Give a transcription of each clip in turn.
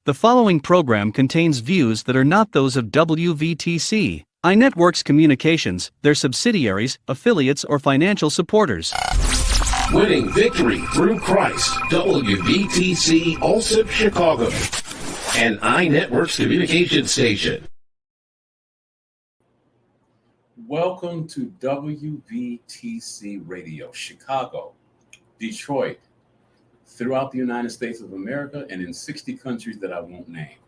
The following program contains views that are not those of WVTC, iNetworks Communications, their subsidiaries, affiliates, or financial supporters. Winning victory through Christ, WVTC Allsip Chicago, and iNetworks Communication Station. Welcome to WVTC Radio, Chicago, Detroit, throughout the United States of America, and in 60 countries that I won't name.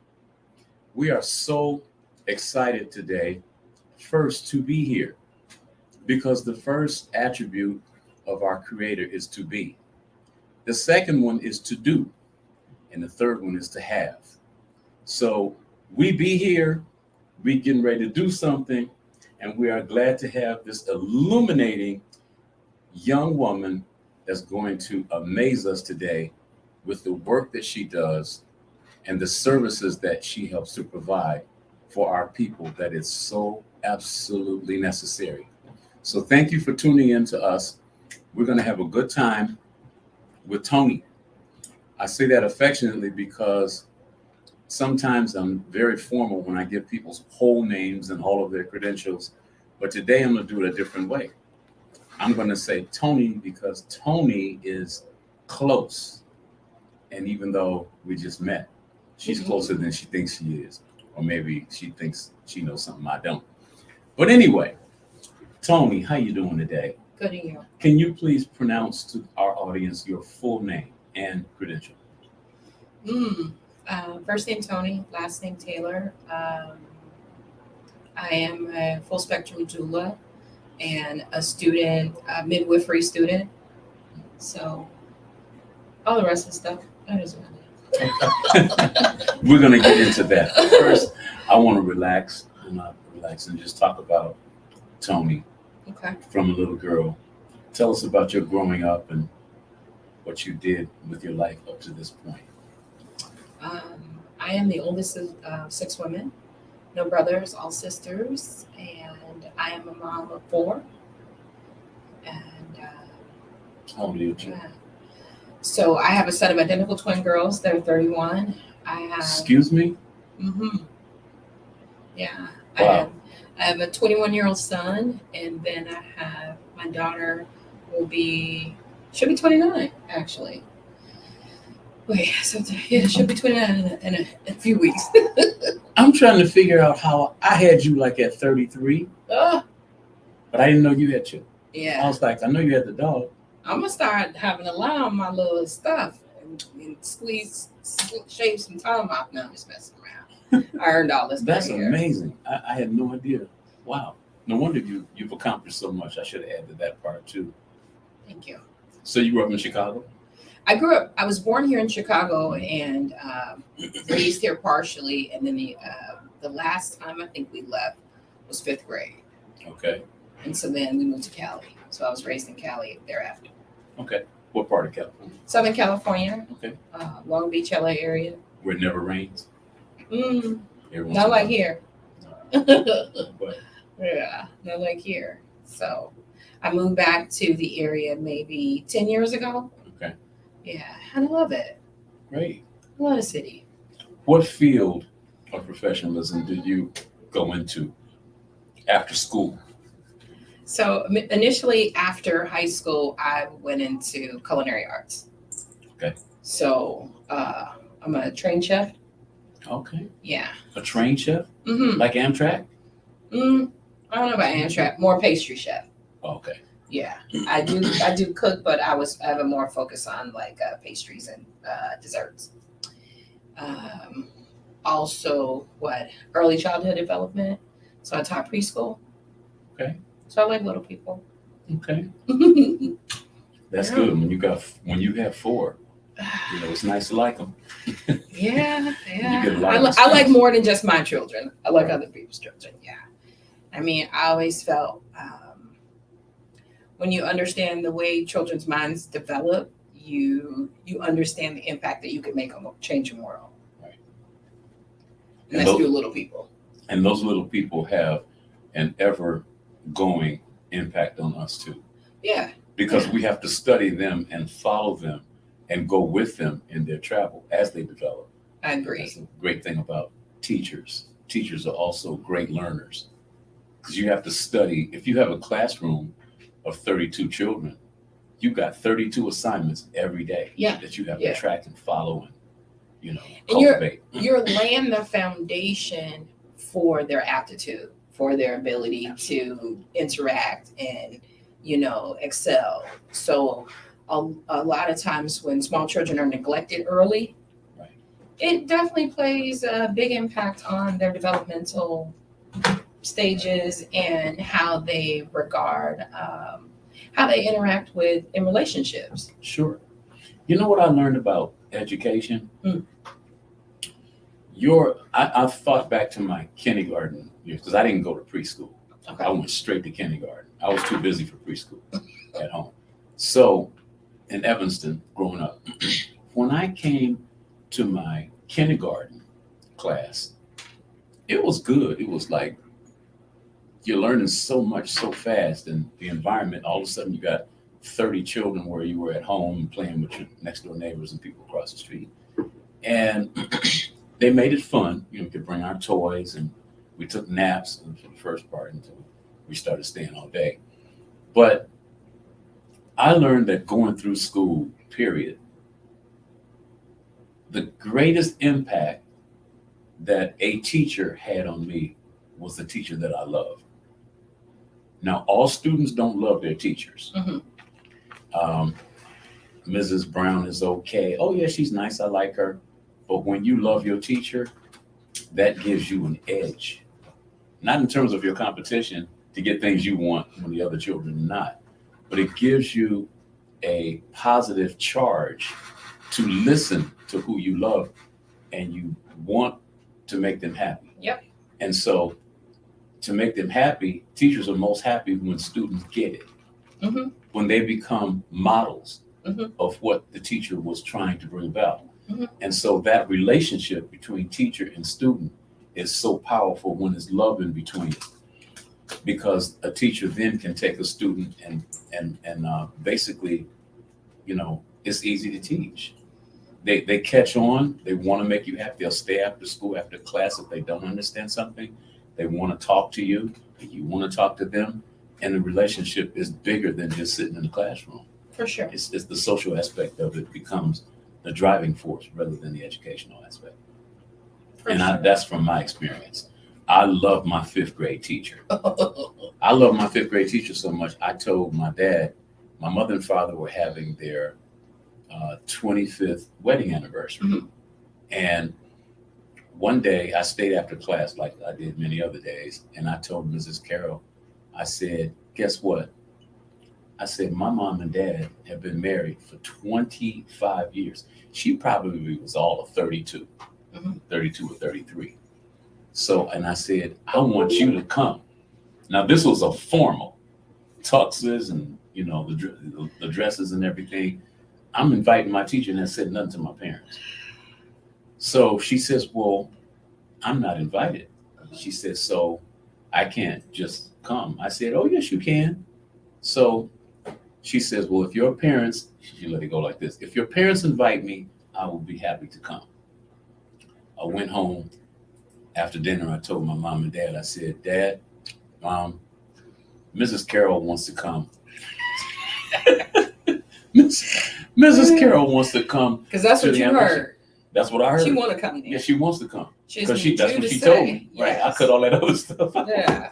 We are so excited today, first, to be here, because the first attribute of our Creator is to be. The second one is to do, and the third one is to have. So we be here, we getting ready to do something, and we are glad to have this illuminating young woman that's going to amaze us today with the work that she does and the services that she helps to provide for our people that is so absolutely necessary. So thank you for tuning in to us. We're going to have a good time with Tony. I say that affectionately because sometimes I'm very formal when I give people's whole names and all of their credentials, but today I'm going to do it a different way. I'm going to say Tony because Tony is close. And even though we just met, she's closer than she thinks she is. Or maybe she thinks she knows something I don't. But anyway, Tony, how you doing today? Good to you. Can you please pronounce to our audience your full name and credential? First name Tony, last name Taylor. I am a full spectrum doula and a student, a midwifery student. So all the rest of the stuff, that is about it. We're going to get into that. First, I want to relax and just talk about Tony. Okay. From a little girl. Tell us about your growing up and what you did with your life up to this point. I am the oldest of 6 women, no brothers, all sisters, and I am a mom of 4. And How old are you? so I have a set of identical twin girls. They're 31. I have. Excuse me? Yeah. Wow. I have a 21-year-old son, and then I have my daughter should be 29, actually. Wait, so she'll be 29 in a few weeks. I'm trying to figure out how I had you like at 33, but I didn't know you had children. Yeah. I was like, I know you had the dog. I'm going to start having to lie on my little stuff and shave some time off. No, I'm just messing around. I earned all this. That's amazing. I had no idea. Wow. No wonder you've accomplished so much. I should have added that part too. Thank you. So you grew up in Chicago? I was born here in Chicago and raised here partially. And then the last time I think we left was 5th grade. Okay. And so then we moved to Cali. So I was raised in Cali thereafter. Okay. What part of California? Southern California. Okay. Long Beach, LA area. Where it never rains? Not like here. But, Yeah, not like here. So I moved back to the area maybe 10 years ago. okay. Yeah, and I love it. Great. I love the city. What field of professionalism did you go into after school? So initially after high school, I went into culinary arts. Okay. So I'm a trained chef. Okay. Yeah. A trained chef? Mm-hmm. Like Amtrak? I don't know about Amtrak. More pastry chef. Okay. Yeah, I do cook, but I have a more focus on like pastries and desserts. Also, early childhood development. So I taught preschool. Okay. So I like little people. Okay. That's good. When you have 4, it's nice to like them. Yeah. You get a lot I of like more than just my children. I like other people's children. Yeah. I mean, I always felt when you understand the way children's minds develop, you understand the impact that you can make on changing world. Right. And that's through little people. And those little people have an ever-going impact on us too. Yeah. Because we have to study them and follow them and go with them in their travel as they develop. I agree. That's the great thing about teachers. Teachers are also great learners because you have to study. If you have a classroom of 32 children, you got 32 assignments every day that you have to track and follow and, cultivate. You're laying the foundation for their aptitude, for their ability to interact and, excel. So a lot of times when small children are neglected early, it definitely plays a big impact on their developmental stages and how they regard, how they interact in relationships. Sure. You know what I learned about education? I've thought back to my kindergarten years because I didn't go to preschool. Okay. I went straight to kindergarten. I was too busy for preschool at home. So in Evanston, growing up, when I came to my kindergarten class, it was good. It was like you're learning so much so fast, and the environment, all of a sudden you got 30 children where you were at home playing with your next door neighbors and people across the street. And they made it fun. We could bring our toys, and we took naps for the first part until we started staying all day. But I learned that going through school, period, the greatest impact that a teacher had on me was the teacher that I love. Now, all students don't love their teachers. Mrs. Brown is okay. Oh, yeah, she's nice. I like her. But when you love your teacher, that gives you an edge. Not in terms of your competition to get things you want when the other children are not, but it gives you a positive charge to listen to who you love and you want to make them happy. Yep. And so to make them happy, teachers are most happy when students get it, when they become models of what the teacher was trying to bring about. And so that relationship between teacher and student is so powerful when it's love in between, because a teacher then can take a student and basically, it's easy to teach. They catch on. They want to make you happy. They'll stay after school, after class if they don't understand something. They want to talk to you, and you want to talk to them. And the relationship is bigger than just sitting in the classroom. For sure. It's the social aspect of it becomes the driving force rather than the educational aspect. That's from my experience. I love my fifth grade teacher. I love my fifth grade teacher so much. I told my dad, my mother and father were having their 25th wedding anniversary. And one day I stayed after class like I did many other days. And I told Mrs. Carroll, I said, guess what? I said, my mom and dad have been married for 25 years. She probably was all of 32, 32 or 33. So, and I said, I want you to come. Now, this was a formal tuxes and, the dresses and everything. I'm inviting my teacher, and I said nothing to my parents. So she says, well, I'm not invited. She says, so I can't just come. I said, oh, yes, you can. So she says, well, if your parents, she let it go like this. If your parents invite me, I will be happy to come. I went home after dinner. I told my mom and dad, I said, Dad, Mom, Mrs. Carroll wants to come. Mrs. Carroll wants to come. Because that's what you heard. That's what I heard. She want to come. Yeah, she wants to come. That's what she say. told me. Right. I cut all that other stuff out. Yeah.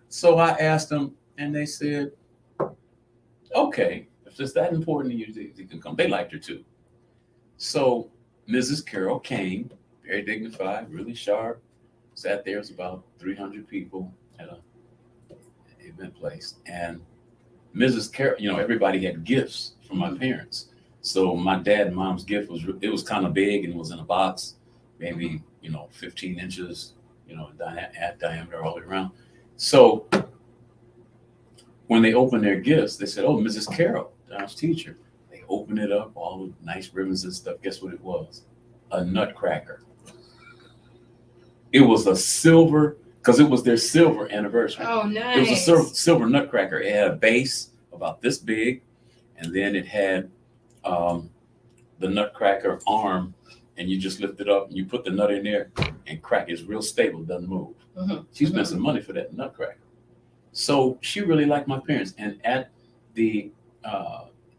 So I asked them, and they said, okay, if it's that important to you, they can come. They liked her too. So Mrs. Carroll came, very dignified, really sharp, sat there. It was about 300 people at an event place. And Mrs. Carroll, everybody had gifts from my parents. So my dad and mom's gift was kind of big, and it was in a box, maybe, 15 inches, diameter all the way around. So when they opened their gifts, they said, oh, Mrs. Carroll, Don's teacher. They opened it up, all the nice ribbons and stuff. Guess what it was? A nutcracker. It was a silver, because it was their silver anniversary. Oh, nice. It was a silver nutcracker. It had a base about this big, and then it had the nutcracker arm and you just lift it up and you put the nut in there and crack. It's real stable, doesn't move. Mhm. She spent some money for that nutcracker. So she really liked my parents. And at the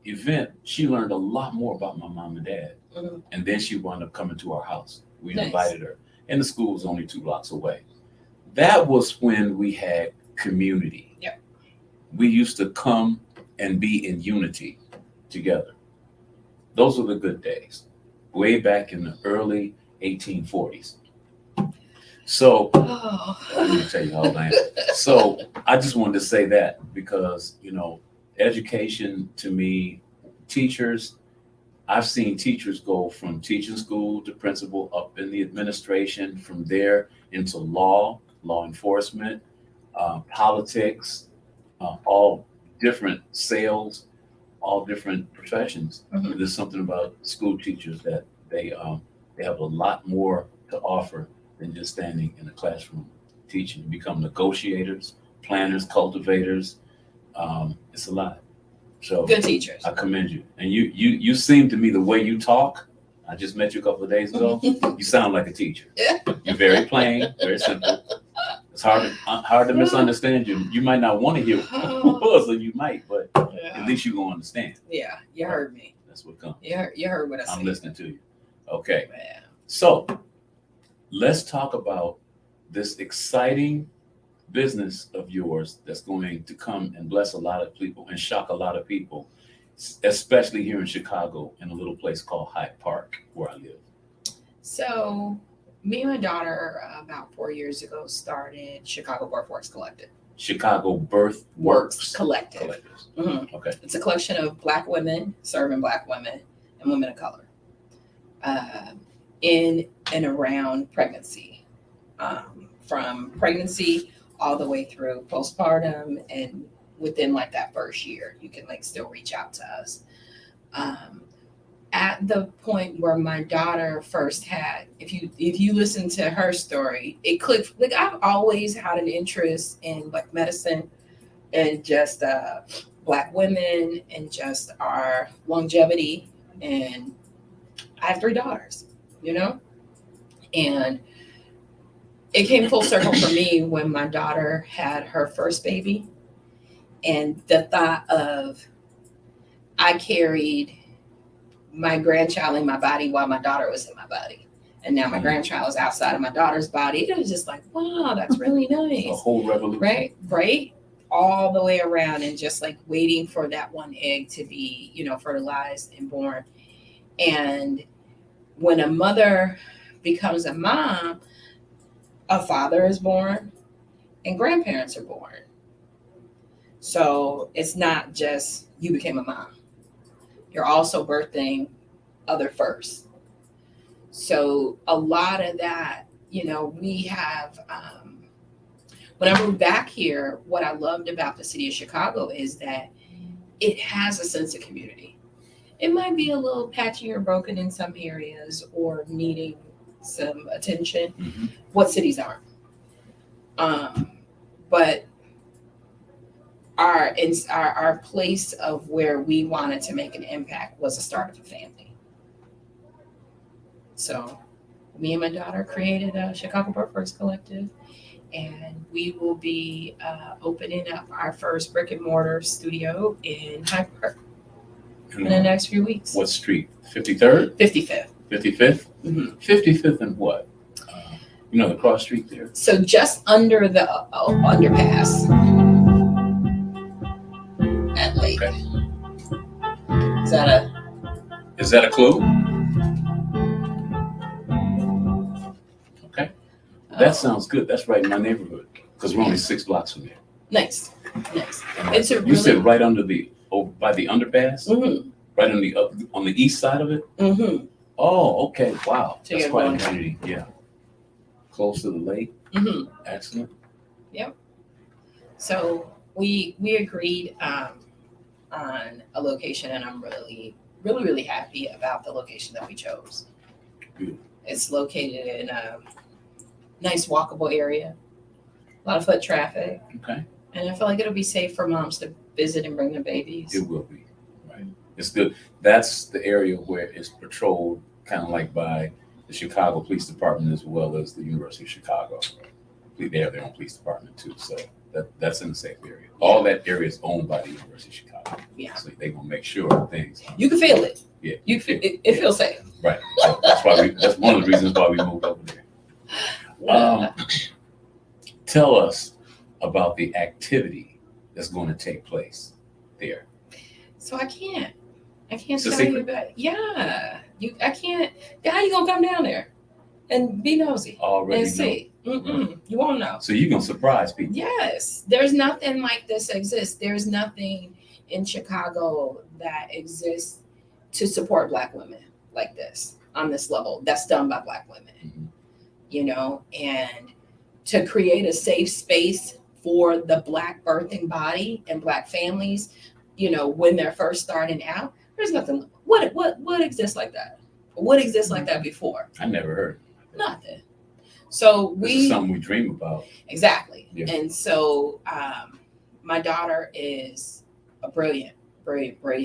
event, she learned a lot more about my mom and dad. Mhm. And then she wound up coming to our house. We Nice. invited her. And the school was only 2 blocks away. That was when we had community. Yep. We used to come and be in unity together. Those were the good days, way back in the early 1840s. So, let me tell you how old I am. So, I just wanted to say that because, you know, education to me, teachers, I've seen teachers go from teaching school to principal up in the administration, from there into law enforcement, politics, all different sales, all different professions. Mhm. There's something about school teachers that they have a lot more to offer than just standing in a classroom teaching. You become negotiators, planners, cultivators. It's a lot. So Good teachers. I commend you. And you seem to me, the way you talk, I just met you a couple of days ago, you sound like a teacher. Yeah. You're very plain, very simple. It's hard to misunderstand you. You might not want to hear who it was, or you might, but at least you're going to understand. Yeah, you heard me. That's what comes. You heard what I said. I'm listening to you. Okay. Yeah. So let's talk about this exciting business of yours that's going to come and bless a lot of people and shock a lot of people, especially here in Chicago in a little place called Hyde Park, where I live. So, me and my daughter about 4 years ago started Chicago Birthworks Collective. Chicago Birth Works Collective. Collectives. Mhm. Okay. It's a collection of Black women serving Black women and women of color in and around pregnancy, from pregnancy all the way through postpartum, and within like that first year, you can like still reach out to us. At the point where my daughter first had, if you listen to her story, it clicked. Like, I've always had an interest in like medicine and just Black women and just our longevity. And I have 3 daughters, you know, and it came full circle for me when my daughter had her first baby, and the thought of I carried my grandchild in my body while my daughter was in my body. And now my grandchild is outside of my daughter's body. It was just like, wow, that's really nice. A whole revolution. Right. All the way around, and just like waiting for that one egg to be, you know, fertilized and born. And when a mother becomes a mom, a father is born and grandparents are born. So it's not just you became a mom. You're also birthing other firsts. So a lot of that, you know, we have, when I moved back here, what I loved about the city of Chicago is that it has a sense of community. It might be a little patchy or broken in some areas or needing some attention. Mm-hmm. What cities aren't? But our place of where we wanted to make an impact was the start of a family. So me and my daughter created a Chicago Birthworks Collective, and we will be opening up our first brick and mortar studio in Hyde Park in the next few weeks. What street? 53rd? 55th. 55th? Mm-hmm. 55th and what? You know, the cross street there. So just under the underpass at Lake. Okay. Is that a clue? Okay. That sounds good. That's right in my neighborhood, because we're only 6 blocks from there. Nice. It's a You said right under by the underpass? Mm-hmm. Right on the east side of it? Mm-hmm. Oh, okay. Wow. So That's you're quite a going- community. Yeah. Close to the lake. Mm-hmm. Excellent. So we agreed on a location, and I'm really happy about the location that we chose. Good. It's located in a nice walkable area, a lot of foot traffic, Okay. and I feel like it'll be safe for moms to visit and bring their babies. It will be. Right. It's good. That's the area where it's patrolled, kind of like by the Chicago Police Department as well as the University of Chicago. They have their own police department too, so that's in the safe area. All that area is owned by the University of Chicago. Yeah. So they're gonna make sure things. You can feel it. Yeah. It feels safe. Right. So that's one of the reasons why we moved over there. Tell us about the activity that's going to take place there. So I can't It's a tell you secret. about it. Yeah. I can't. How you gonna come down there and be nosy Already and see? You won't know. So you're gonna surprise people. Yes. There's nothing like this exists. There's nothing in Chicago that exists to support Black women like this on this level that's done by Black women. Mhm. You know, and to create a safe space for the Black birthing body and Black families, you know, when they're first starting out, there's nothing. What exists like that? What exists like that before? I never heard. Nothing. So This is something we dream about. exactly. Yeah. And so my daughter is a brilliant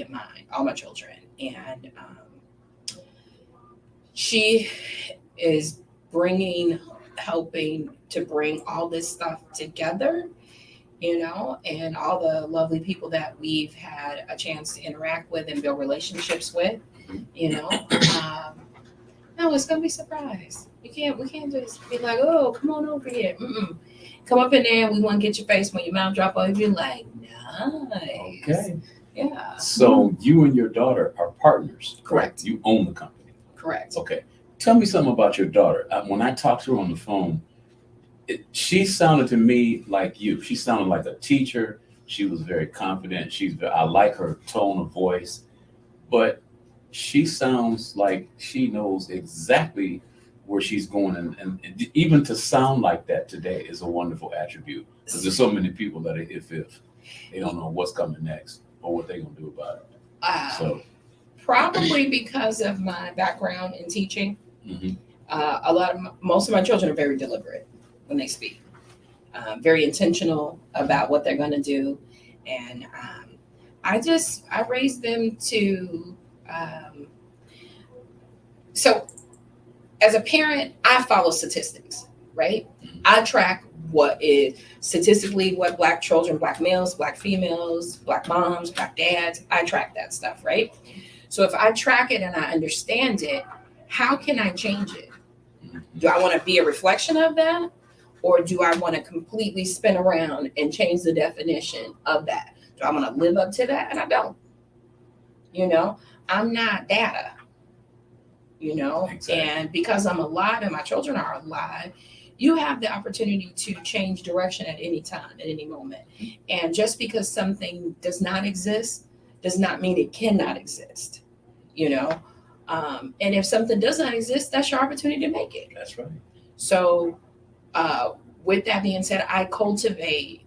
mind, all my children. And she is helping to bring all this stuff together, you know, and all the lovely people that we've had a chance to interact with and build relationships with, you know. No, it's gonna be a surprise. We can't just be like, oh, come on over here. Come up in there and we want to get your face when your mouth drop over. You're like, nice. Okay. Yeah. So you and your daughter are partners. Correct. You own the company. Correct. Okay. Tell me something about your daughter. When I talked to her on the phone, she sounded to me like you. She sounded like a teacher. She was very confident. I like her tone of voice, but she sounds like she knows exactly where she's going. And even to sound like that today is a wonderful attribute, because there's so many people that if they don't know what's coming next or what they're going to do about it. So probably because of my background in teaching, mhm. Most of my children are very deliberate when they speak, very intentional about what they're going to do. And I raised them to, so as a parent, I follow statistics, right? I track what is statistically what Black children, Black males, Black females, Black moms, Black dads, I track that stuff, right? So if I track it and I understand it, how can I change it? Do I want to be a reflection of that? Or do I want to completely spin around and change the definition of that? Do I want to live up to that? And I don't. You know, I'm not data. You know, Exactly. And because I'm alive and my children are alive, you have the opportunity to change direction at any time, at any moment. And just because something does not exist does not mean it cannot exist. You know, and if something does not exist, that's your opportunity to make it. That's right. So, with that being said, I cultivated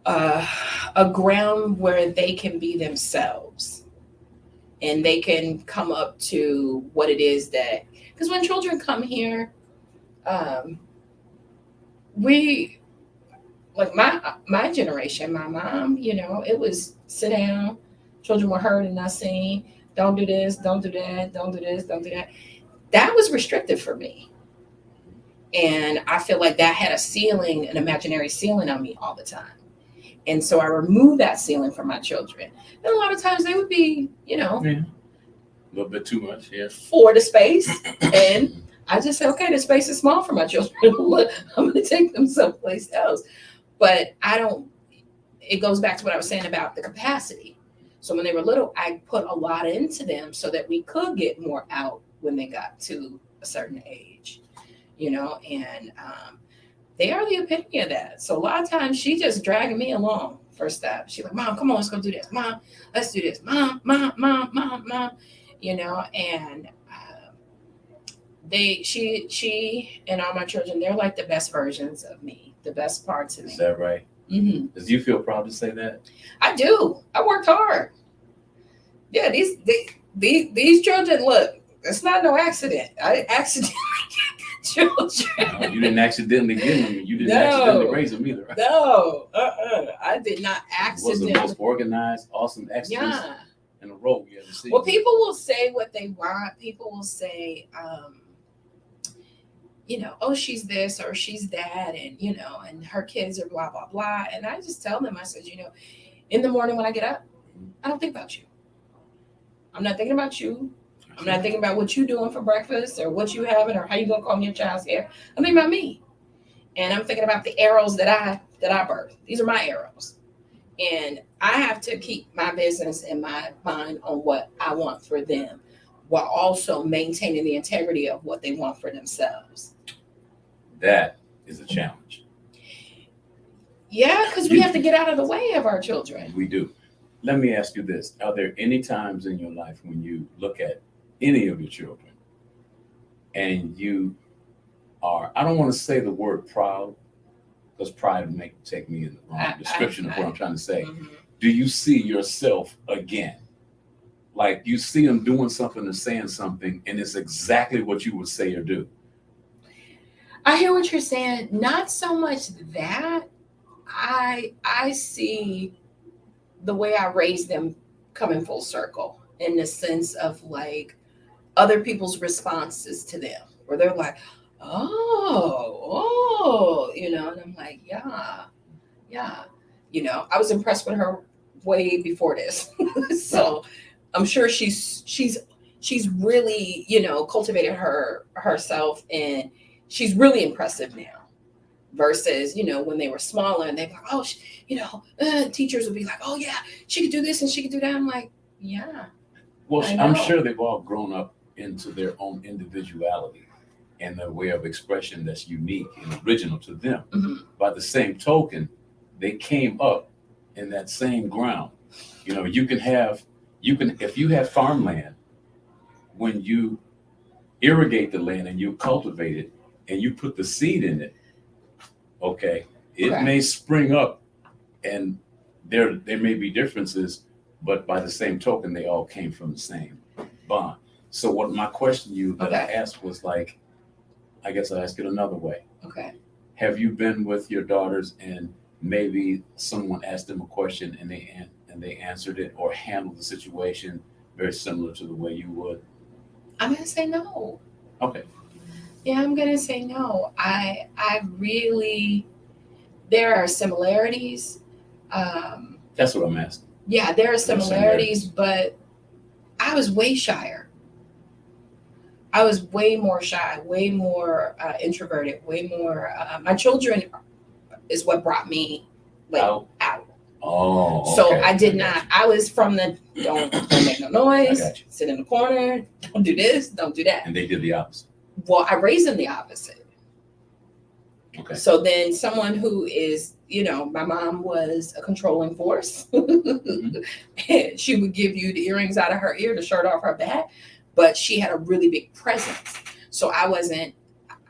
a ground where they can be themselves and they can come up to what it is that, because when children come here, we, like my generation, my mom, you know, it was sit down, children were heard and not seen, don't do this, don't do that, don't do this, don't do that. That was restrictive for me. And I feel like that had a ceiling, an imaginary ceiling on me all the time. And so I removed that ceiling from my children. And a lot of times they would be, you know, Yeah. A little bit too much, yeah. for the space. And I just said, okay, the space is small for my children. I'm going to take them someplace else. But it goes back to what I was saying about the capacity. So when they were little, I put a lot into them so that we could get more out when they got to a certain age, you know, and they are the epitome of that. So a lot of times she just dragging me along first step. She's like, Mom, come on, let's go do this. Mom, let's do this. Mom, you know, and she and all my children, they're like the best versions of me, the best parts of me. Is that right? Mm-hmm. Do you feel proud to say that? I do. I worked hard. Yeah, these children, look, it's not no accident. I accidentally get the children. No, you didn't accidentally get them. You didn't accidentally raise them either, right? No, I did not Was the accidentally. most organized, awesome, excellence. Yeah. in a row we haven't seen. Well, people will say what they want. People will say, oh, she's this or she's that, and and her kids are blah blah blah. And I just tell them, I said, in the morning when I get up, I don't think about you. I'm not thinking about you. I'm not thinking about what you're doing for breakfast or what you having or how you gonna comb your child's hair. I'm thinking about me, and I'm thinking about the arrows that I birthed. These are my arrows, and I have to keep my business and my mind on what I want for them, while also maintaining the integrity of what they want for themselves. That is a challenge. Yeah, because we have to get out of the way of our children. We do. Let me ask you this. Are there any times in your life when you look at any of your children and you are, I don't want to say the word proud, because pride would take me in the wrong description of what I'm trying to say. Mm-hmm. Do you see yourself again? Like you see them doing something or saying something, and it's exactly what you would say or do? I hear what you're saying. Not so much that. I see the way I raised them coming full circle in the sense of like other people's responses to them, where they're like, oh, and I'm like, yeah. I was impressed with her way before this. So I'm sure she's really, cultivated herself, and she's really impressive now. Versus, when they were smaller and they'd be like, oh, teachers would be like, oh yeah, she could do this and she could do that. I'm like, yeah. Well, I'm sure they've all grown up into their own individuality and their way of expression that's unique and original to them. Mm-hmm. By the same token, they came up in that same ground. If you have farmland, when you irrigate the land and you cultivate it and you put the seed in it, okay, it may spring up, and there may be differences, but by the same token, they all came from the same bond. So what my question I asked was like, I guess I'll ask it another way. Okay. Have you been with your daughters and maybe someone asked them a question and they answered it or handled the situation very similar to the way you would? I'm going to say no. Okay. Yeah, I'm going to say no. I really, there are similarities. That's what I'm asking. Yeah, there are similarities, but I was way shyer. I was way more shy, way more introverted, way more, my children is what brought me out. Oh, okay. So I did not, I was from the, don't make no noise, sit in the corner, don't do this, don't do that. And they did the opposite. Well, I raised them the opposite. Okay. So then someone who is, my mom was a controlling force. Mm-hmm. And she would give you the earrings out of her ear, the shirt off her back, but she had a really big presence. So I wasn't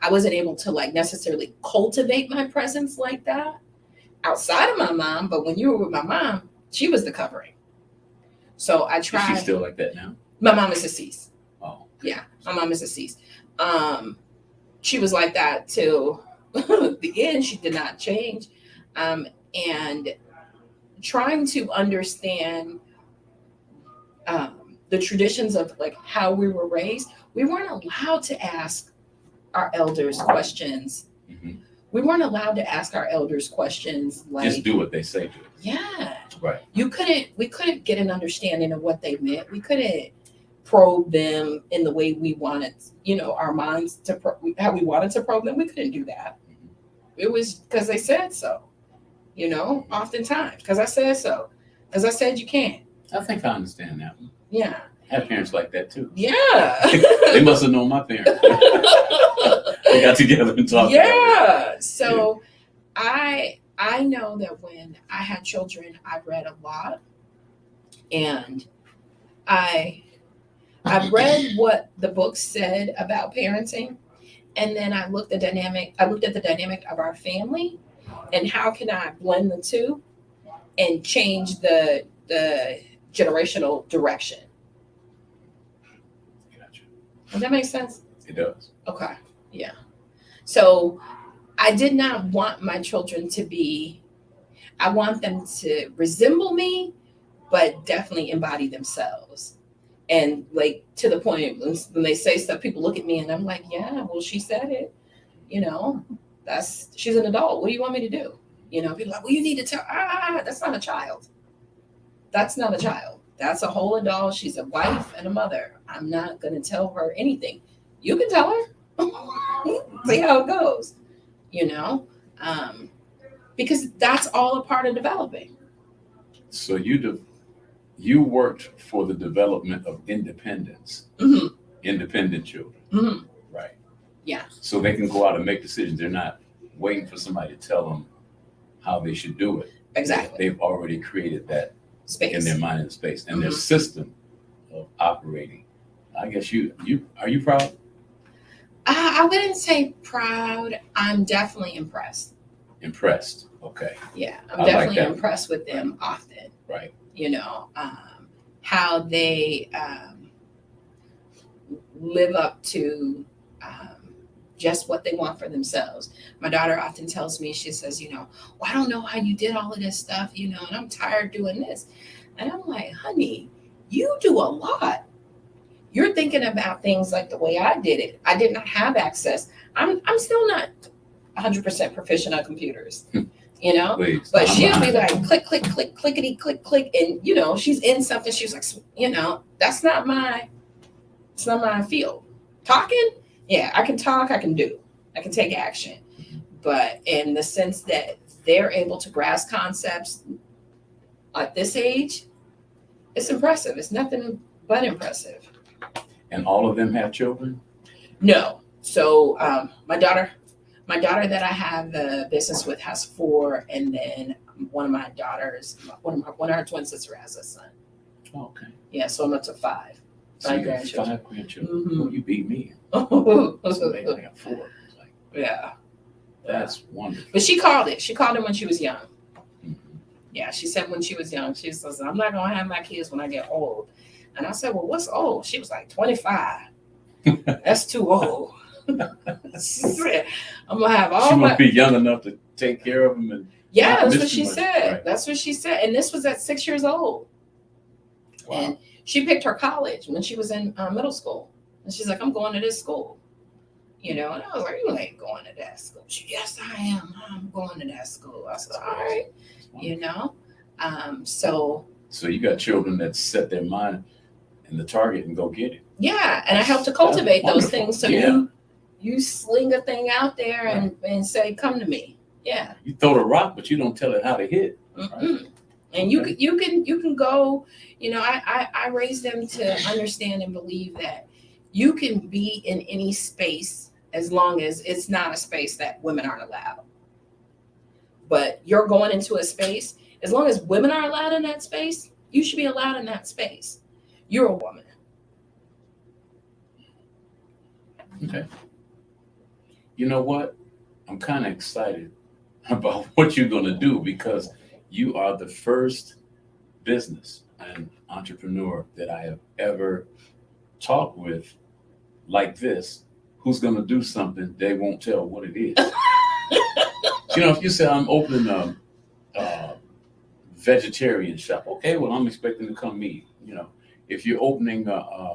able to like necessarily cultivate my presence like that outside of my mom. But when you were with my mom, she was the covering. So I tried. Is she still like that now? My mom is deceased. Oh. Yeah, my mom is deceased. She was like that till the end. She did not change. And trying to understand the traditions of like how we were raised, we weren't allowed to ask our elders questions. Mm-hmm. We weren't allowed to ask our elders questions like just do what they say to. Yeah. Right. We couldn't get an understanding of what they meant. We couldn't probe them in the way we wanted, our minds to how we wanted to probe them. We couldn't do that. Mm-hmm. It was because they said so, oftentimes because I said so, because I said you can't. I think I understand that. Yeah. I have parents like that too. Yeah. They must have known my parents. They got together and talked. Yeah. So I know that when I had children, I read a lot, and I read what the book said about parenting, and then I looked at the dynamic of our family, and how can I blend the two and change the generational direction. Gotcha. Does that make sense? It does. Okay. Yeah. So I did not want my children I want them to resemble me, but definitely embody themselves. And like to the point when they say stuff, people look at me and I'm like, yeah, well, she said it, you know, she's an adult. What do you want me to do? You know, people are like, well, you need to tell, that's not a child. That's not a child. That's a whole adult. She's a wife and a mother. I'm not going to tell her anything. You can tell her. See how it goes, you know, because that's all a part of developing. So you worked for the development of independence, Mm-hmm. independent children, Mm-hmm. right? Yeah. So they can go out and make decisions. They're not waiting for somebody to tell them how they should do it. Exactly. They've already created that Space in their mind and space and their Mhm. system of operating. I guess you are you proud? I wouldn't say proud. I'm definitely impressed. Impressed. Okay. Yeah, I I'm like definitely that. impressed with them often. Right. You know, how they live up to just what they want for themselves. My daughter often tells me, she says, you know, well, I don't know how you did all of this stuff, you know, and I'm tired doing this. And I'm like, honey, you do a lot. You're thinking about things like the way I did it. I did not have access. I'm still not 100% proficient on computers, you know, Please. but I'm she'll be behind. like, click, click, click, clickety, click, click. And, you know, she's in something. She's like, you know, it's not my field. Talking, yeah, I can talk, I can do, I can take action. But in the sense that they're able to grasp concepts at this age, it's impressive. It's nothing but impressive. And all of them have children? No. So my daughter that I have the business with has 4, and then one of her twin sisters has a son. Oh, okay. Yeah, so I'm up to 5. So you got 5 grandchildren. Mhm. Oh, you beat me. So they yeah. only got 4. It's like, that's wonderful. But she called it. She called it when she was young. Mhm. Yeah, she said when she was young, she says, I'm not going to have my kids when I get old. And I said, well, what's old? She was like, 25. That's too old. She said, I'm going to have all She my... must be young enough to take care of them. And Yeah, not that's miss what too she much. said. Right. That's what she said. And this was at 6 years old. Wow. And she picked her college when she was in middle school. And she's like, I'm going to this school. You know, and I was like, you ain't going to that school. She, yes, I am. I'm going to that school. I said, all right. You know, so you got children that set their mind in the target and go get it. yeah, and I help to cultivate That's those wonderful. things. So Yeah. you sling a thing out there and say, come to me. Yeah. You throw the rock, but you don't tell it how to hit. Mm-mm. And you can go, you know, I raise them to understand and believe that you can be in any space as long as it's not a space that women aren't allowed. But you're going into a space, as long as women are allowed in that space, you should be allowed in that space. You're a woman. Okay. You know what? I'm kind of excited about what you're going to do because you are the first business and entrepreneur that I have ever talked with like this who's going to do something they won't tell what it is. You know, if you say I'm opening a vegetarian shop, okay, well, I'm expecting to come eat. You know, if you're opening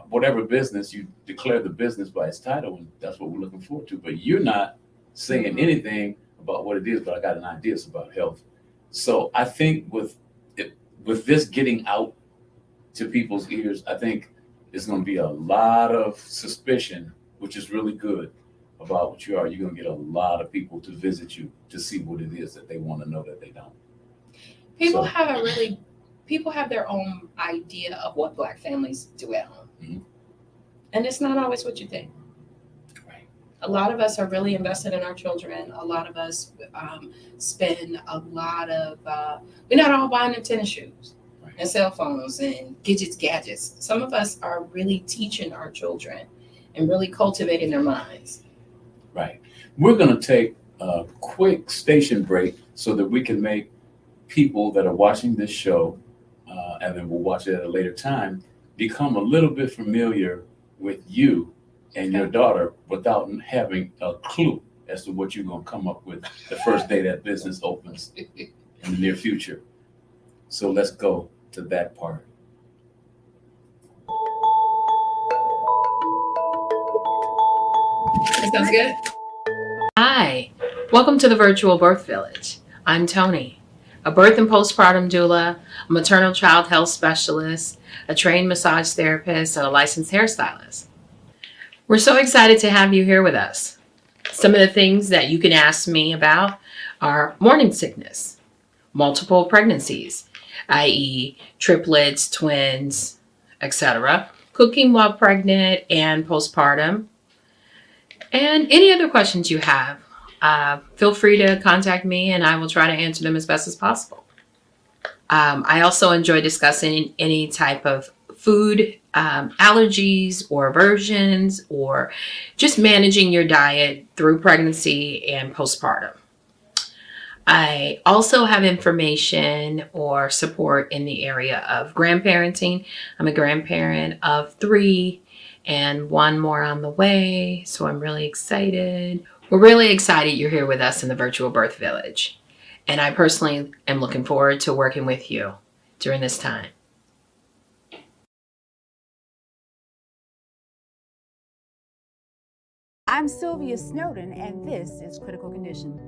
whatever business, you declare the business by its title, and that's what we're looking forward to. But you're not saying anything about what it is, but I got an idea. It's about health. So I think with this getting out to people's ears, I think there's going to be a lot of suspicion, which is really good about what you are. You're going to get a lot of people to visit you to see what it is that they want to know that they don't. People So- have their own idea of what Black families do at home. Mhm. And it's not always what you think. Right. A lot of us are really invested in our children. A lot of us spend a lot of, we're not all buying them tennis shoes Right. and cell phones and gadgets. Some of us are really teaching our children and really cultivating their minds. Right. We're going to take a quick station break so that we can make people that are watching this show, and then we'll watch it at a later time, become a little bit familiar with you and your daughter without having a clue as to what you're going to come up with the first day that business opens in the near future. So let's go to that part. That sounds good. Hi, welcome to the Virtual Birth Village. I'm Tony, a birth and postpartum doula, a maternal child health specialist, a trained massage therapist, and a licensed hairstylist. We're so excited to have you here with us. Some of the things that you can ask me about are morning sickness, multiple pregnancies, i.e. triplets, twins, etc., cooking while pregnant and postpartum, and any other questions you have. Feel free to contact me and I will try to answer them as best as possible. I also enjoy discussing any type of food allergies or aversions, or just managing your diet through pregnancy and postpartum. I also have information or support in the area of grandparenting. I'm a grandparent of 3 and 1 more on the way, so I'm really excited. We're really excited you're here with us in the Virtual Birth Village, and I personally am looking forward to working with you during this time. I'm Sylvia Snowden, and this is Critical Condition.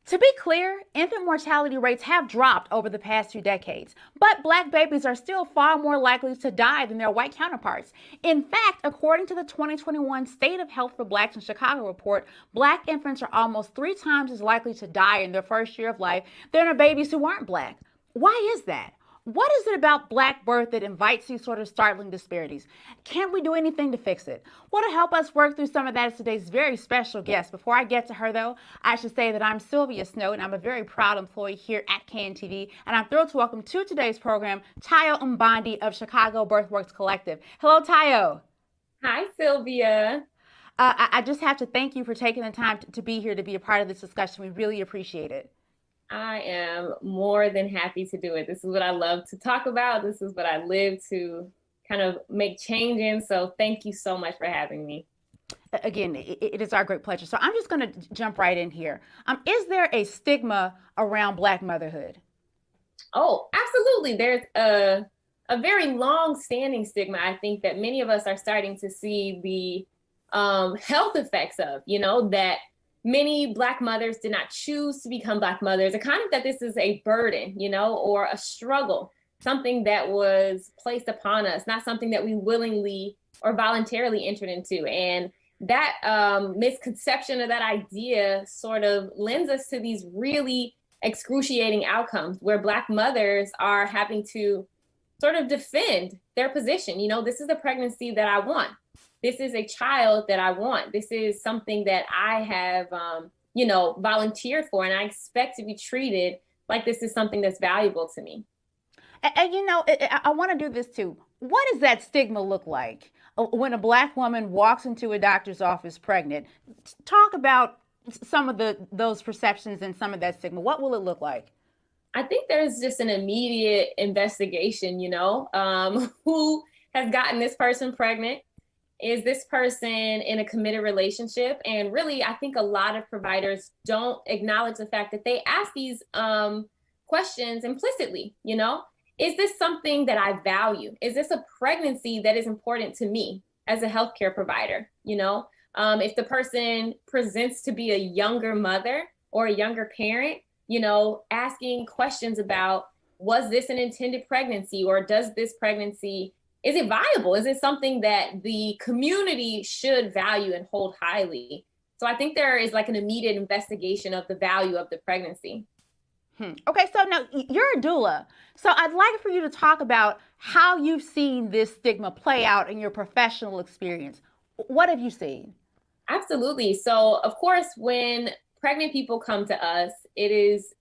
To be clear, infant mortality rates have dropped over the past few decades, but Black babies are still far more likely to die than their white counterparts. In fact, according to the 2021 State of Health for Blacks in Chicago report, Black infants are almost 3 times as likely to die in their first year of life than are babies who aren't Black. Why is that? What is it about Black birth that invites these sort of startling disparities? Can we do anything to fix it? Well, to help us work through some of that is today's very special guest. Before I get to her, though, I should say that I'm Sylvia Snowden. I'm a very proud employee here at KNTV, and I'm thrilled to welcome to today's program Tayo Mbandi of Chicago Birthworks Collective. Hello, Tayo. Hi, Sylvia. I just have to thank you for taking the time to be here to be a part of this discussion. We really appreciate it. I am more than happy to do it. This is what I love to talk about. This is what I live to kind of make change in. So thank you so much for having me. Again, it is our great pleasure. So I'm just going to jump right in here. Is there a stigma around Black motherhood? Oh, absolutely. There's a very long-standing stigma, I think, that many of us are starting to see the health effects of, that many Black mothers did not choose to become Black mothers, and kind of that this is a burden, or a struggle, something that was placed upon us, not something that we willingly or voluntarily entered into. And that misconception of that idea sort of lends us to these really excruciating outcomes where Black mothers are having to sort of defend their position. This is the pregnancy that I want. This is a child that I want. This is something that I have, volunteered for, and I expect to be treated like this is something that's valuable to me. And I want to do this too. What does that stigma look like when a Black woman walks into a doctor's office pregnant? Talk about some of those perceptions and some of that stigma. What will it look like? I think there's just an immediate investigation, who has gotten this person pregnant? Is this person in a committed relationship? And really, I think a lot of providers don't acknowledge the fact that they ask these questions implicitly. Is this something that I value? Is this a pregnancy that is important to me as a healthcare provider? If the person presents to be a younger mother or a younger parent, asking questions about, was this an intended pregnancy, or does this pregnancy, is it viable? Is it something that the community should value and hold highly? So I think there is like an immediate investigation of the value of the pregnancy. Okay, so now you're a doula. So I'd like for you to talk about how you've seen this stigma play out in your professional experience. What have you seen? Absolutely. So of course, when pregnant people come to us, it is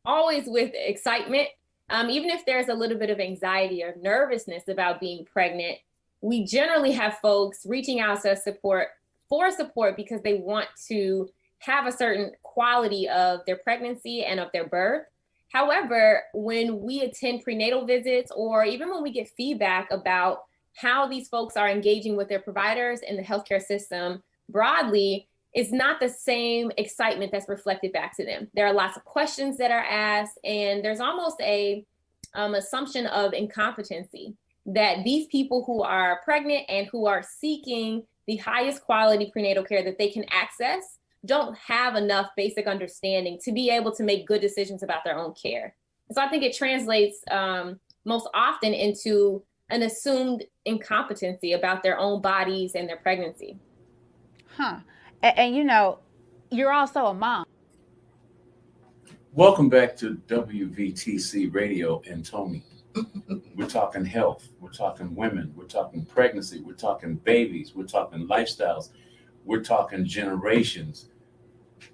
always with excitement. Even if there's a little bit of anxiety or nervousness about being pregnant, we generally have folks reaching out to us for support because they want to have a certain quality of their pregnancy and of their birth. However, when we attend prenatal visits, or even when we get feedback about how these folks are engaging with their providers in the healthcare system broadly, it's not the same excitement that's reflected back to them. There are lots of questions that are asked, and there's almost a assumption of incompetency that these people who are pregnant and who are seeking the highest quality prenatal care that they can access don't have enough basic understanding to be able to make good decisions about their own care. So I think it translates most often into an assumed incompetency about their own bodies and their pregnancy. Huh. And you know, you're also a mom. Welcome back to WVTC Radio and Tony. We're talking health, we're talking women, we're talking pregnancy, we're talking babies, we're talking lifestyles, we're talking generations.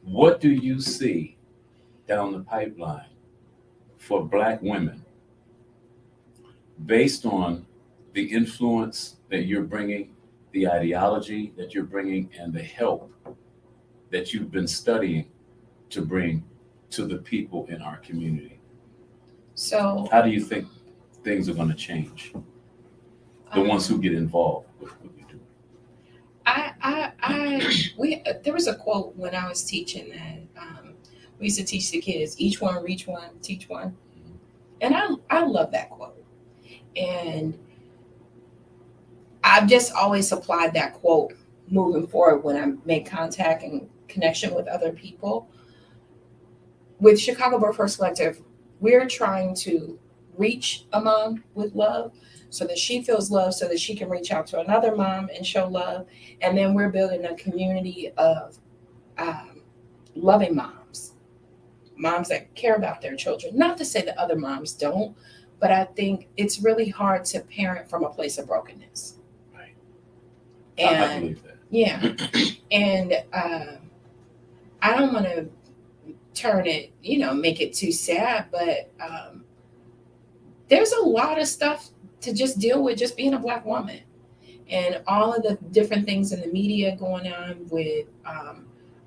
What do you see down the pipeline for Black women based on the influence that you're bringing, the ideology that you're bringing, and the help that you've been studying to bring to the people in our community? So How do you think things are going to change? The ones who get involved with what you do. There was a quote when I was teaching that we used to teach the kids, each one, reach one, teach one. And I love that quote. And I've just always applied that quote moving forward when I make contact and connection with other people. With Chicago Birth First Collective, we're trying to reach a mom with love so that she feels love, so that she can reach out to another mom and show love. And then we're building a community of loving moms that care about their children. Not to say that other moms don't, but I think it's really hard to parent from a place of brokenness. Right. And I believe that. Yeah. And I don't want to turn it, make it too sad, but there's a lot of stuff to just deal with just being a Black woman, and all of the different things in the media going on with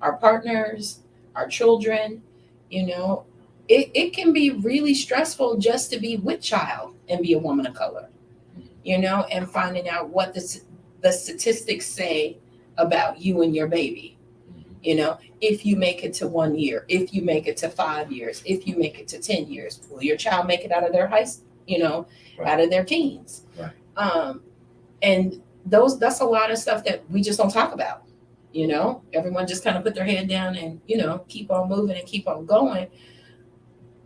our partners, our children. It can be really stressful just to be with child and be a woman of color, and finding out what the statistics say about you and your baby. If you make it to 1 year, if you make it to 5 years, if you make it to 10 years, will your child make it out of their Right. out of their teens? Right. And that's a lot of stuff that we just don't talk about. Everyone just kind of put their head down and, keep on moving and keep on going.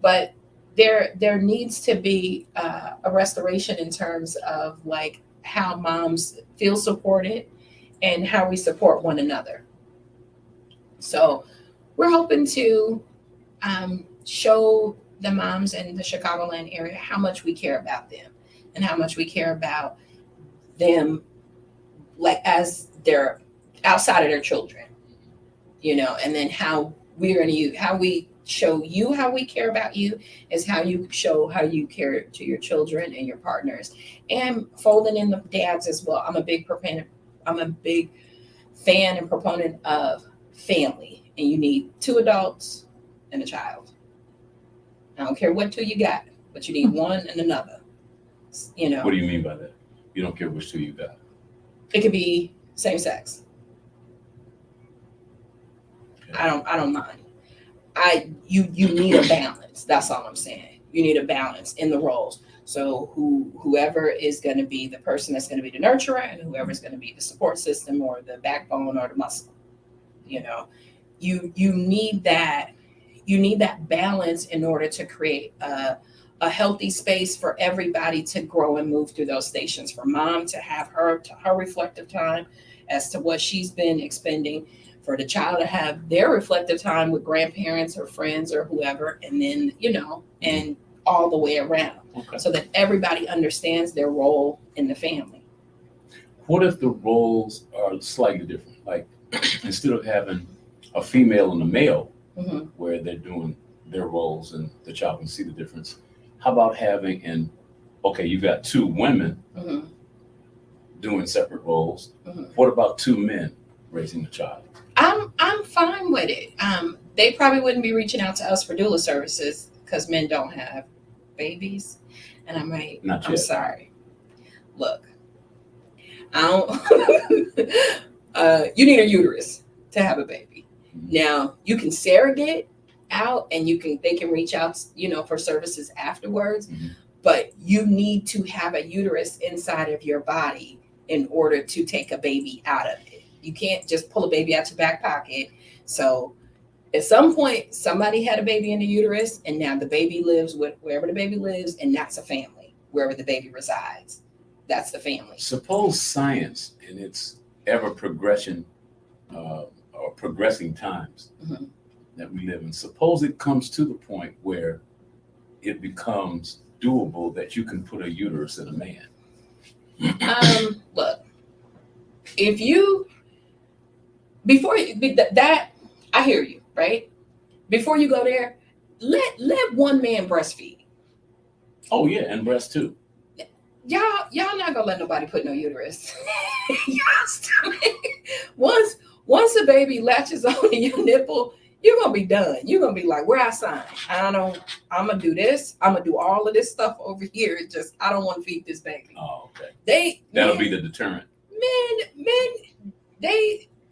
But there needs to be a restoration in terms of like how moms feel supported and how we support one another. So we're hoping to show the moms in the Chicagoland area how much we care about them and how much we care about them, like as they're outside of their children, and then how we show you how we care about you is how you show how you care to your children and your partners, and folding in the dads as well. I'm a big fan and proponent of family, and you need 2 adults and a child. I don't care what 2 you got, but you need one and another. What do you mean by that? You don't care which 2 you got? It could be same sex. Okay. I don't mind. You need a balance. That's all I'm saying. You need a balance in the roles. So whoever is going to be the person that's going to be the nurturer, and whoever is going to be the support system or the backbone or the muscle. You need that. You need that balance in order to create a healthy space for everybody to grow and move through those stations. For mom to have her reflective time as to what she's been expending, for the child to have their reflective time with grandparents or friends or whoever, and then and all the way around, Okay. so that everybody understands their role in the family. What if the roles are slightly different? Like instead of having a female and a male, Mm-hmm. where they're doing their roles and the child can see the difference, how about having you got 2 women Mm-hmm. doing separate roles? Mm-hmm. What about 2 men raising a child? I'm fine with it. They probably wouldn't be reaching out to us for doula services because men don't have babies. And I'm like, Not I'm yet. sorry. Look, I don't. You need a uterus. to have a baby. Mhm. Now you can surrogate out, and they can reach out, for services afterwards. Mhm. But you need to have a uterus inside of your body in order to take a baby out of it. You can't just pull a baby out your back pocket. So at some point, somebody had a baby in the uterus, and now the baby lives with wherever the baby lives, and that's a family. Wherever the baby resides, that's the family. Suppose science in its ever progression or progressing times Mhm. that we live in, suppose it comes to the point where it becomes doable that you can put a uterus in a man. Look, if you that, I hear you, right? Before you go there, let one man breastfeed. Oh yeah, and breast too. Y'all not gonna let nobody put no uterus. Once a baby latches on your nipple, you're gonna be done. You're gonna be like, where I sign? I'm gonna do this. I'm gonna do all of this stuff over here. It's just I don't want to feed this baby. Oh, okay. That'll be the deterrent.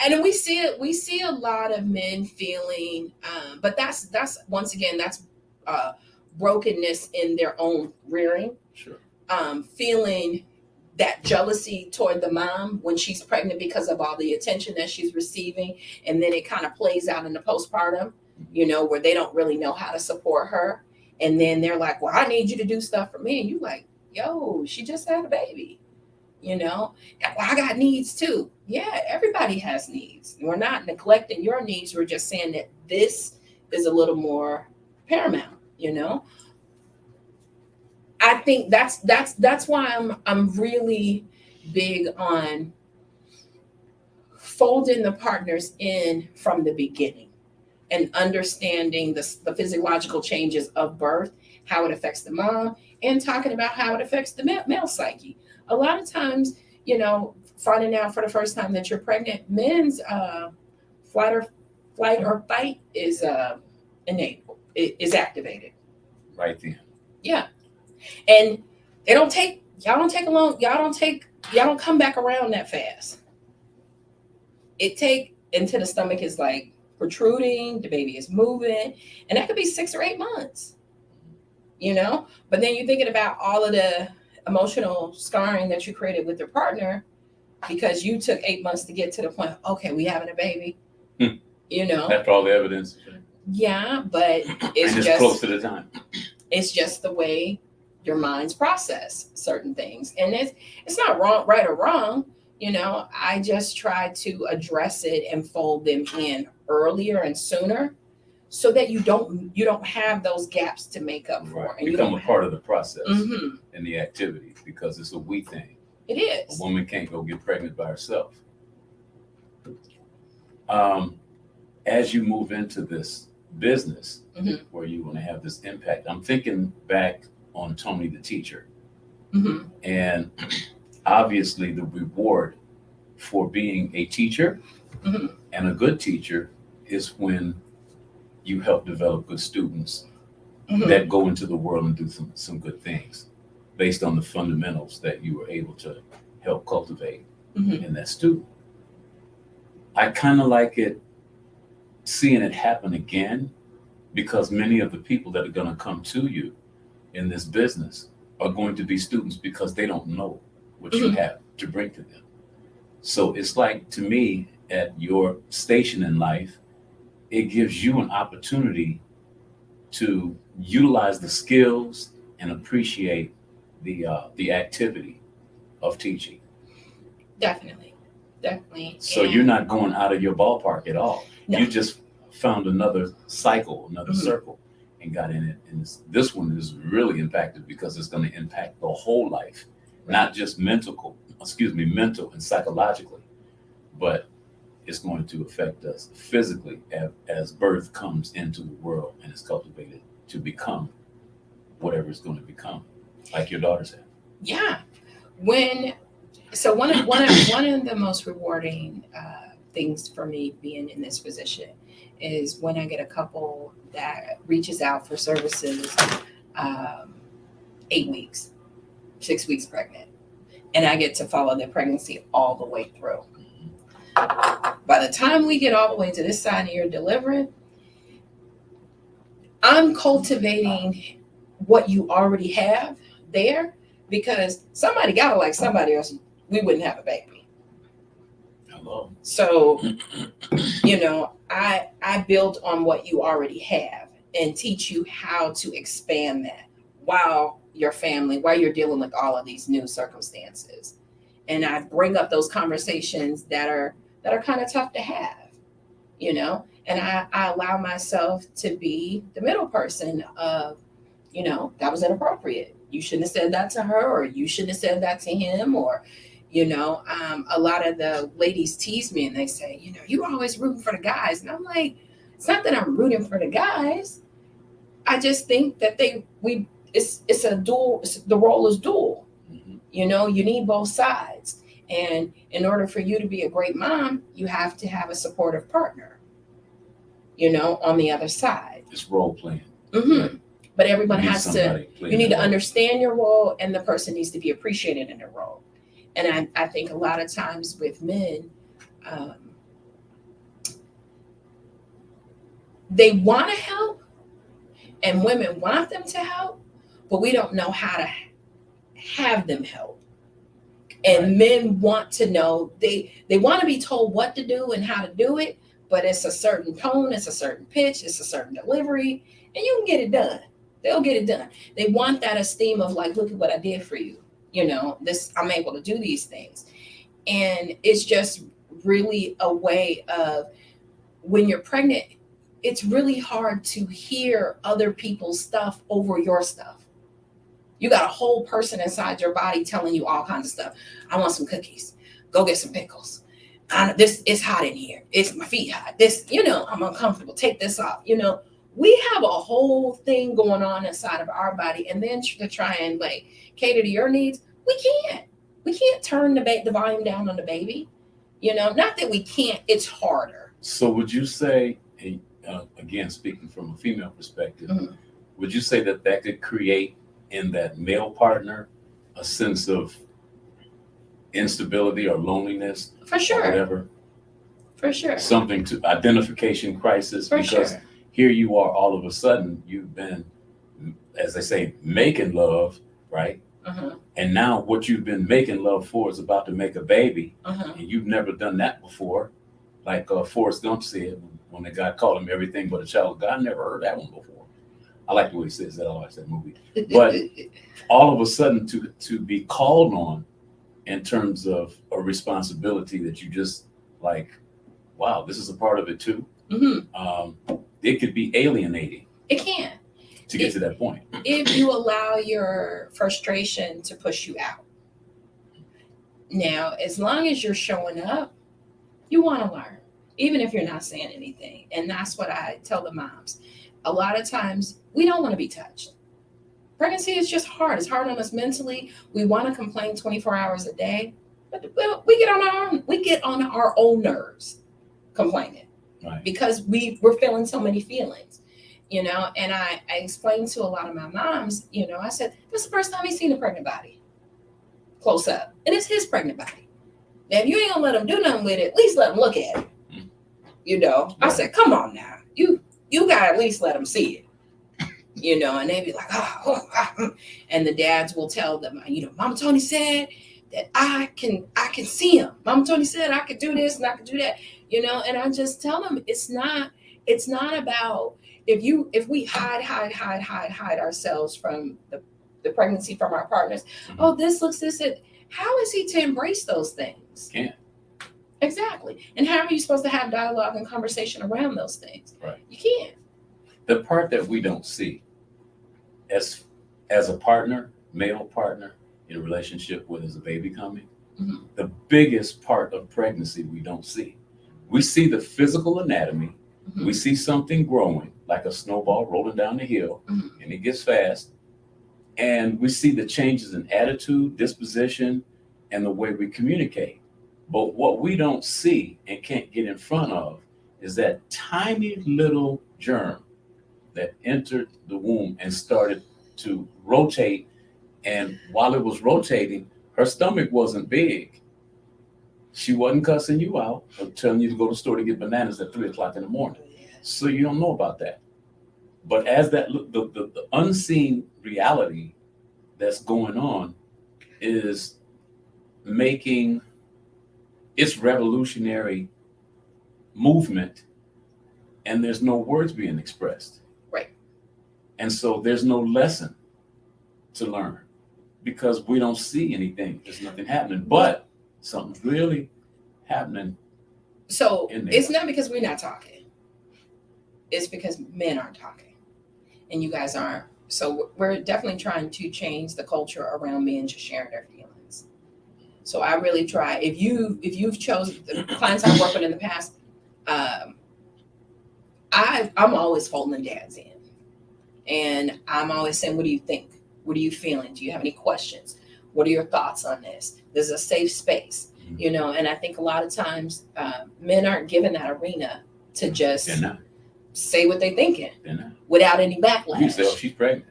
And we see a lot of men feeling, but that's once again, that's brokenness in their own rearing. Sure. Feeling that jealousy toward the mom when she's pregnant because of all the attention that she's receiving, and then it kind of plays out in the postpartum, where they don't really know how to support her, and then they're like, well, I need you to do stuff for me, and you like, yo, she just had a baby, well, I got needs too. Yeah, everybody has needs. We're not neglecting your needs. We're just saying that this is a little more paramount, I think that's why I'm really big on folding the partners in from the beginning and understanding the physiological changes of birth, how it affects the mom, and talking about how it affects the male psyche. A lot of times, finding out for the first time that you're pregnant, men's flight or fight is enabled, is activated. Right then. Yeah. And y'all don't come back around that fast. It take until the stomach is like protruding, the baby is moving, and that could be 6 or 8 months, but then you're thinking about all of the emotional scarring that you created with your partner because you took 8 months to get to the point, okay, we having a baby, After all the evidence. Yeah, but it's just close to the time. It's just the way your minds process certain things, and it's not wrong, right or wrong. I just try to address it and fold them in earlier and sooner, so that you don't have those gaps to make up for, and become a part of the process Mm-hmm. and the activity, because it's a we thing. It is. A woman can't go get pregnant by herself. As you move into this business, Mm-hmm. where you want to have this impact, I'm thinking back on Tony the teacher. Mm-hmm. And obviously the reward for being a teacher Mm-hmm. and a good teacher is when you help develop good students Mm-hmm. that go into the world and do some good things based on the fundamentals that you were able to help cultivate Mm-hmm. in that student. I kind of like seeing it happen again, because many of the people that are going to come to you in this business are going to be students because they don't know what you Mm-hmm. have to bring to them. So it's like, to me, at your station in life, it gives you an opportunity to utilize the skills and appreciate the activity of teaching. Definitely. So you're not going out of your ballpark at all. No. You just found another cycle, another Mm-hmm. circle, and got in it. And this one is really impacted because it's going to impact the whole life, not just mental and psychologically, but it's going to affect us physically as birth comes into the world and is cultivated to become whatever it's going to become, like your daughters have. Yeah. One of the most rewarding things for me being in this position is when I get a couple that reaches out for services 8 weeks, 6 weeks pregnant, and I get to follow their pregnancy all the way through. By the time we get all the way to this side and you're delivering, I'm cultivating what you already have there, because somebody gotta like somebody else. We wouldn't have a baby. Hello. So, I build on what you already have and teach you how to expand that while you're dealing with all of these new circumstances. And I bring up those conversations that are kind of tough to have, and I allow myself to be the middle person of, that was inappropriate. You shouldn't have said that to her, or you shouldn't have said that to him, or, a lot of the ladies tease me and they say, you're always rooting for the guys. And I'm like, it's not that I'm rooting for the guys. I just think that it's a dual, the role is dual. Mm-hmm. You need both sides. And in order for you to be a great mom, you have to have a supportive partner, on the other side. It's role playing. Mm-hmm. Right? But everyone you need to role. Understand your role, and the person needs to be appreciated in their role. And I think a lot of times with men, they want to help and women want them to help, but we don't know how to have them help. And Right. Men want to know, they want to be told what to do and how to do it, but it's a certain tone, it's a certain pitch, it's a certain delivery, and you can get it done. They'll get it done. They want that esteem of like, look at what I did for you. I'm able to do these things. And it's just really a way of, when you're pregnant, it's really hard to hear other people's stuff over your stuff. You got a whole person inside your body telling you all kinds of stuff. I want some cookies. Go get some pickles. It's hot in here. It's my feet hot. I'm uncomfortable. Take this off. We have a whole thing going on inside of our body, and then to try and like cater to your needs, we can't turn the volume down on the baby. Not that we can't. It's harder. So would you say, again, speaking from a female perspective, Mm-hmm. would you say that could create in that male partner a sense of instability or loneliness? For sure. Or whatever? For sure. Something to identification crisis. For because sure. Here you are, all of a sudden, you've been, as they say, making love, right? Uh-huh. And now what you've been making love for is about to make a baby, Uh-huh. and you've never done that before. Like Forrest Gump said when the guy called him everything but a child of God. I never heard that one before. I like the way he says that. I like that movie. But all of a sudden to be called on in terms of a responsibility that you just like, wow, this is a part of it too. Mm-hmm. It could be alienating. It can. To get to that point. If you allow your frustration to push you out. Now, as long as you're showing up, you want to learn, even if you're not saying anything. And that's what I tell the moms. A lot of times we don't want to be touched. Pregnancy is just hard. It's hard on us mentally. We want to complain 24 hours a day, but we get on our own nerves complaining. Right. Because we're feeling so many feelings, and I explained to a lot of my moms, I said, this is the first time he's seen a pregnant body close up, and it's his pregnant body. Now, if you ain't gonna let him do nothing with it, at least let him look at it. Right. I said, come on now, you gotta at least let him see it, and they be like, and the dads will tell them, Mama Tony said that I can see him. Mama Tony said I could do this and I could do that. And I just tell them it's not about if we hide ourselves from the pregnancy from our partners. Mm-hmm. Oh, this looks this. How is he to embrace those things? Can't. Exactly. And how are you supposed to have dialogue and conversation around those things? Right. You can't. The part that we don't see as a partner, male partner in a relationship where there's a baby coming, mm-hmm. the biggest part of pregnancy we don't see. We see the physical anatomy. Mm-hmm. We see something growing like a snowball rolling down the hill, mm-hmm. and it gets fast. And we see the changes in attitude, disposition, and the way we communicate. But what we don't see and can't get in front of is that tiny little germ that entered the womb and started to rotate. And while it was rotating, her stomach wasn't big. She wasn't cussing you out or telling you to go to the store to get bananas at 3 o'clock in the morning. So you don't know about that. But as that the unseen reality that's going on is making its revolutionary movement, and there's no words being expressed. Right. And so there's no lesson to learn because we don't see anything. There's nothing happening, but something's really happening. So in there. it's not because we're not talking. It's because men aren't talking, and you guys aren't. So we're definitely trying to change the culture around men just sharing their feelings. So I really try. If you've chosen the clients I've worked with in the past, I'm always folding dads in, and I'm always saying, "What do you think? What are you feeling? Do you have any questions? What are your thoughts on this? This is a safe space, you know." And I think a lot of times men aren't given that arena to just say what they're thinking without any backlash. You say, "Oh, she's pregnant."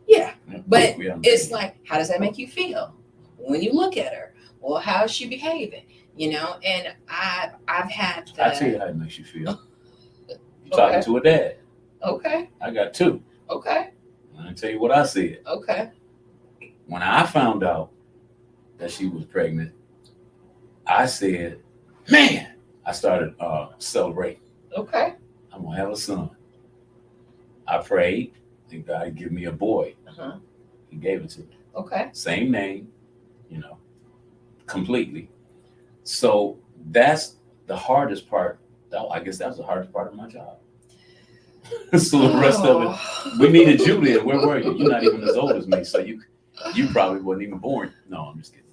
Yeah, but it's like, how does that make you feel when you look at her? Well, how is she behaving? You know, and I've had. I tell you how it makes you feel. You're talking to a dad. Okay. I got two. Okay. I tell you what I said. Okay. When I found out that she was pregnant, I said, "Man," I started celebrating. Okay. I'm gonna have a son. I prayed, and God would give me a boy. Uh-huh. He gave it to me. Okay. Same name, you know, completely. So that's the hardest part. I guess that was the hardest part of my job. So the rest of it, we needed you then. Where were you? You're not even as old as me, so you probably wasn't even born. No, I'm just kidding.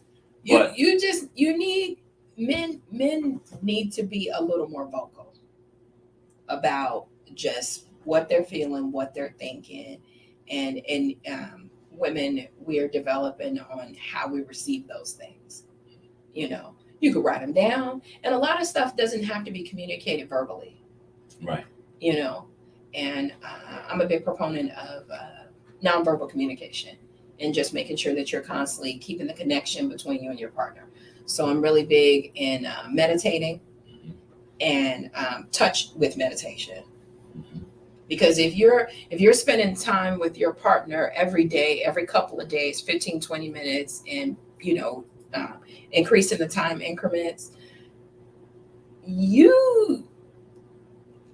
But you need men need to be a little more vocal about just what they're feeling, what they're thinking, and women, we are developing on how we receive those things. You know, you could write them down, and a lot of stuff doesn't have to be communicated verbally. Right. You know, and I'm a big proponent of nonverbal communication and just making sure that you're constantly keeping the connection between you and your partner. So I'm really big in meditating and touch with meditation. Because if you're spending time with your partner every day, every couple of days, 15, 20 minutes, and, you know, increasing the time increments,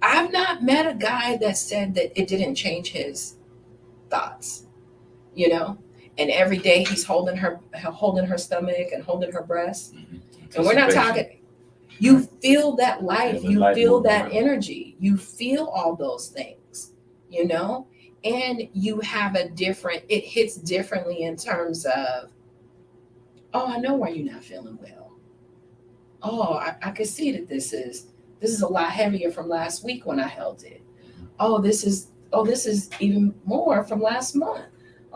I've not met a guy that said that it didn't change his thoughts, you know, and every day he's holding her stomach and holding her breast. And we're not talking, you feel that life, you feel that energy, you feel all those things, you know, and you have it hits differently in terms of, oh, I know why you're not feeling well. Oh, I can see that this is a lot heavier from last week when I held it. Oh, this is even more from last month.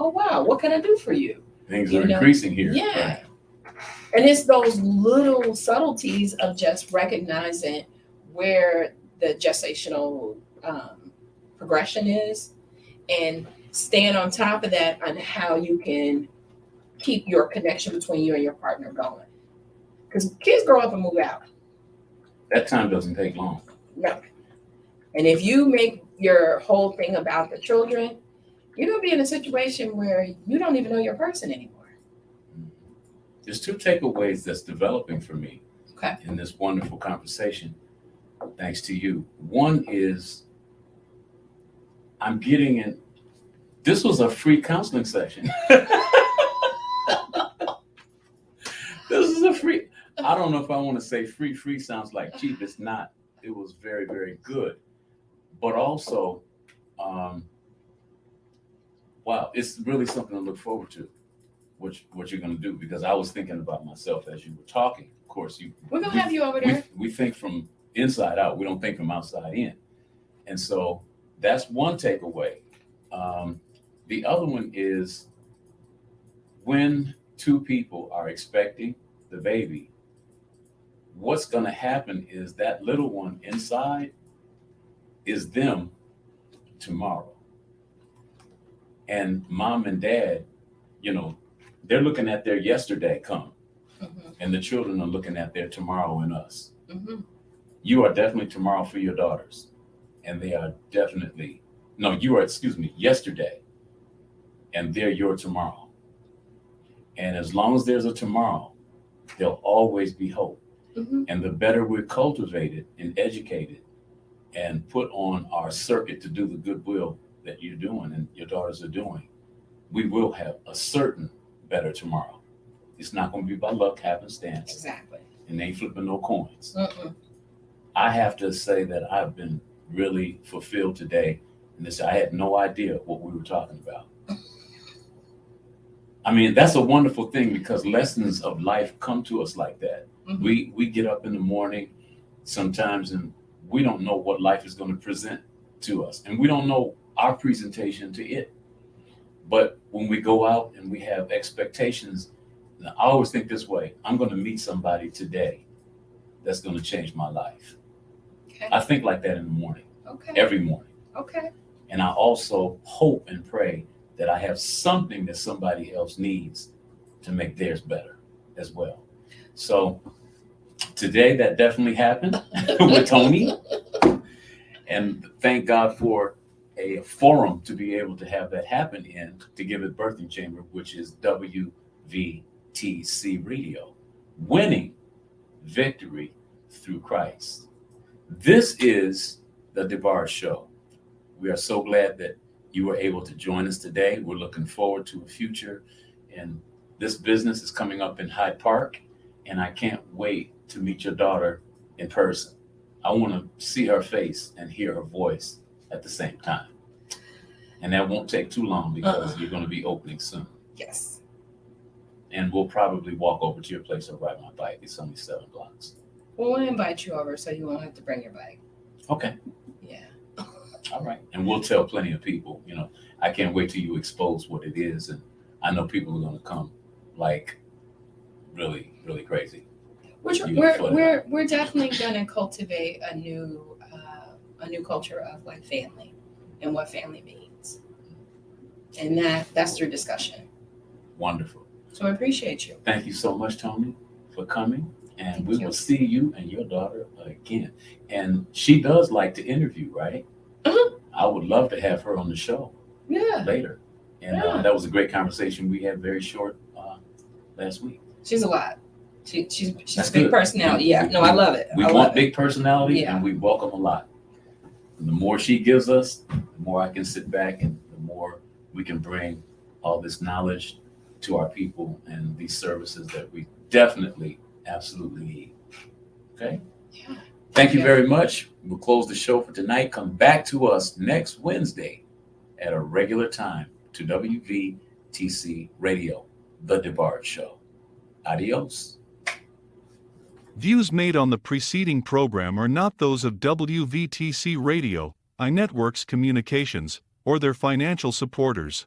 Oh, wow, what can I do for you? Things are increasing here. Yeah. Right. And it's those little subtleties of just recognizing where the gestational progression is and staying on top of that on how you can keep your connection between you and your partner going. Because kids grow up and move out. That time doesn't take long. No. And if you make your whole thing about the children, you're going to be in a situation where you don't even know your person anymore. There's two takeaways that's developing for me in this wonderful conversation, thanks to you. One is I'm getting in. This was a free counseling session. This is a free. I don't know if I want to say free. Free sounds like cheap. It's not. It was very, very good. But also, wow, it's really something to look forward to. What you're going to do, because I was thinking about myself as you were talking. Of course, we're going to have you over there. We think from inside out. We don't think from outside in. And so that's one takeaway. The other one is when two people are expecting the baby, what's going to happen is that little one inside is them tomorrow. And mom and dad, you know, they're looking at their yesterday come. And the children are looking at their tomorrow in us. Mm-hmm. You are definitely tomorrow for your daughters. And they are definitely, no, you are, yesterday. And they're your tomorrow. And as long as there's a tomorrow, there'll always be hope. Mm-hmm. And the better we're cultivated and educated and put on our circuit to do the goodwill that you're doing and your daughters are doing, we will have a certain better tomorrow. It's not going to be by luck, happenstance. Exactly. And they ain't flipping no coins. Mm-mm. I have to say that I've been really fulfilled today. And this, I had no idea what we were talking about. I mean, that's a wonderful thing because lessons of life come to us like that. Mm-hmm. We get up in the morning sometimes and we don't know what life is going to present to us. And we don't know our presentation to it. But when we go out and we have expectations, I always think this way, I'm going to meet somebody today that's going to change my life. Okay. I think like that in the morning, Okay. every morning. Okay. And I also hope and pray that I have something that somebody else needs to make theirs better as well. So today that definitely happened with Tony. And thank God for a forum to be able to have that happen in, to give it birthing chamber, which is WVTC Radio, winning victory through Christ. This is the Dbarge Show. We are so glad that you were able to join us today. We're looking forward to a future, and this business is coming up in Hyde Park, and I can't wait to meet your daughter in person. I want to see her face and hear her voice at the same time. And that won't take too long because you're going to be opening soon. Yes. And we'll probably walk over to your place or ride my bike. It's only 7 blocks. Well, we'll invite you over so you won't have to bring your bike. Okay. Yeah. All right. And we'll tell plenty of people, I can't wait till you expose what it is. And I know people are going to come like really, really crazy. We're definitely going to cultivate a new culture of like family and what family means, and that's through discussion. Wonderful. So I appreciate you. Thank you so much, Tony, for coming, and Thank we you. will see you and your daughter again. And she does like to interview, right? Uh-huh. I would love to have her on the show Yeah. later. And Yeah. that was a great conversation we had very short last week. She's a lot. She's That's a big good. personality. Yeah. No, I love it. We I want love big personality, Yeah. and we welcome a lot. And the more she gives us, the more I can sit back, and the more we can bring all this knowledge to our people and these services that we definitely, absolutely need. Okay? Yeah. Thank you Yeah. very much. We'll close the show for tonight. Come back to us next Wednesday at a regular time to WVTC Radio, The Dbarge Show. Adios. Views made on the preceding program are not those of WVTC Radio, iNetworks Communications, or their financial supporters.